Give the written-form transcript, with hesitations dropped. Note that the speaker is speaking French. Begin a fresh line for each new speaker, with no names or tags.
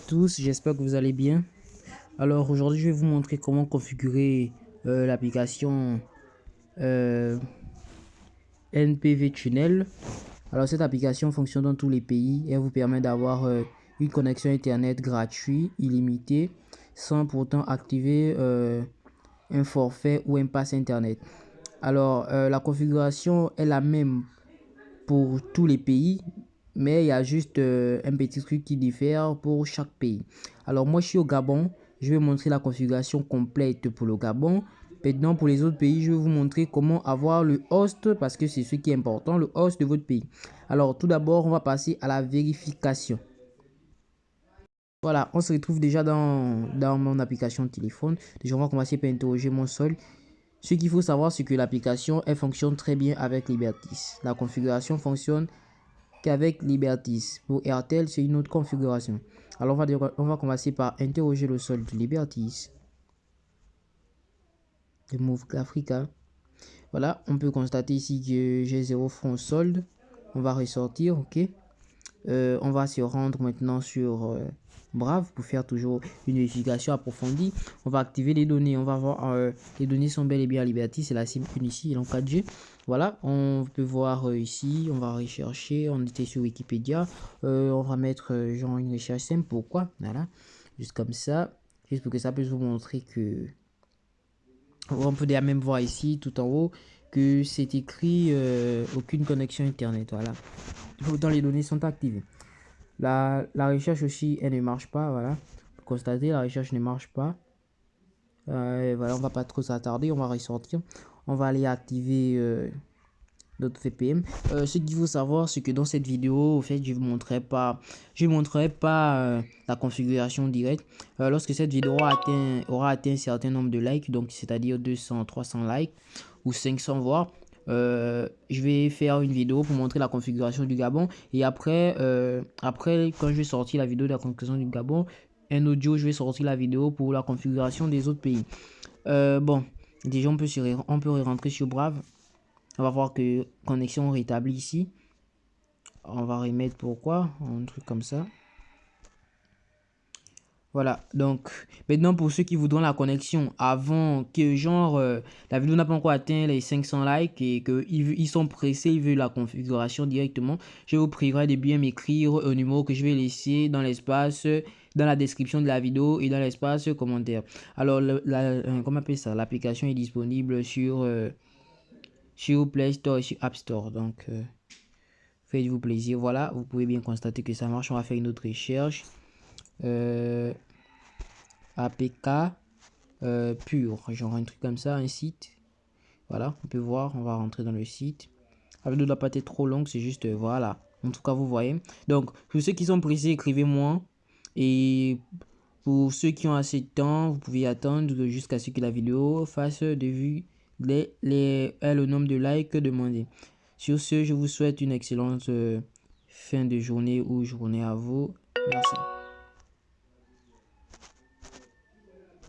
tous, j'espère que vous allez bien. Alors aujourd'hui, je vais vous montrer comment configurer l'application euh, NPV Tunnel. Alors cette application fonctionne dans tous les pays et elle vous permet d'avoir une connexion internet gratuite, illimitée, sans pourtant activer un forfait ou un pass internet. Alors la configuration est la même pour tous les pays, mais il y a juste un petit truc qui diffère pour chaque pays. Alors moi je suis au Gabon, je vais montrer la configuration complète pour le Gabon. Maintenant pour les autres pays, je vais vous montrer comment avoir le host, parce que c'est ce qui est important, le host de votre pays. Alors tout d'abord, on va passer à la vérification. Voilà, on se retrouve déjà dans mon application de téléphone. Déjà, on va commencer par interroger mon sol. Ce qu'il faut savoir, c'est que l'application, elle fonctionne très bien avec Libertis. La configuration fonctionne qu'avec Libertis. Pour Airtel, c'est une autre configuration. Alors, on va commencer par interroger le solde de Libertis. De Move Africa. Voilà, on peut constater ici que j'ai 0 francs solde. On va ressortir, ok. On va se rendre maintenant sur Brave pour faire toujours une vérification approfondie. On va activer les données. On va voir les données sont bel et bien à Liberty. C'est la SIM une ici, en 4G. Voilà, on peut voir ici. On va rechercher. On était sur Wikipédia. On va mettre genre une recherche simple. Pourquoi? Voilà, juste comme ça. Juste pour que ça puisse vous montrer que on peut même voir ici tout en haut que c'est écrit aucune connexion internet. Voilà, pourtant les données sont activées. La recherche aussi, elle ne marche pas, voilà. Pour constater, la recherche ne marche pas. Voilà, on va pas trop s'attarder, on va ressortir. On va aller activer notre VPN. Ce qu'il faut savoir, c'est que dans cette vidéo, au fait, je ne vous montrerai pas la configuration directe. Lorsque cette vidéo aura atteint un certain nombre de likes, donc c'est-à-dire 200, 300 likes ou 500 voire, je vais faire une vidéo pour montrer la configuration du Gabon. Et après, quand je vais sortir la vidéo de la configuration du Gabon, un audio, je vais sortir la vidéo pour la configuration des autres pays. Bon, déjà on peut rentrer sur Brave. On va voir que connexion rétablie ici. On va remettre pourquoi, un truc comme ça. Voilà, donc maintenant pour ceux qui voudront la connexion avant que genre la vidéo n'a pas encore atteint les 500 likes et qu'ils sont pressés, ils veulent la configuration directement, je vous prierai de bien m'écrire au numéro que je vais laisser dans l'espace, dans la description de la vidéo et dans l'espace commentaire. Alors, comment on appelle ça? L'application est disponible sur Play Store et sur App Store, donc faites-vous plaisir. Voilà, vous pouvez bien constater que ça marche. On va faire une autre recherche. APK pur, genre un truc comme ça, un site. Voilà, on peut voir, on va rentrer dans le site. La vidéo ne doit pas être trop longue, c'est juste, voilà. En tout cas, vous voyez. Donc, pour ceux qui sont pressés, écrivez-moi. Et pour ceux qui ont assez de temps, vous pouvez attendre jusqu'à ce que la vidéo fasse de vue le nombre de likes demandé. Sur ce, je vous souhaite une excellente fin de journée ou journée à vous. Merci.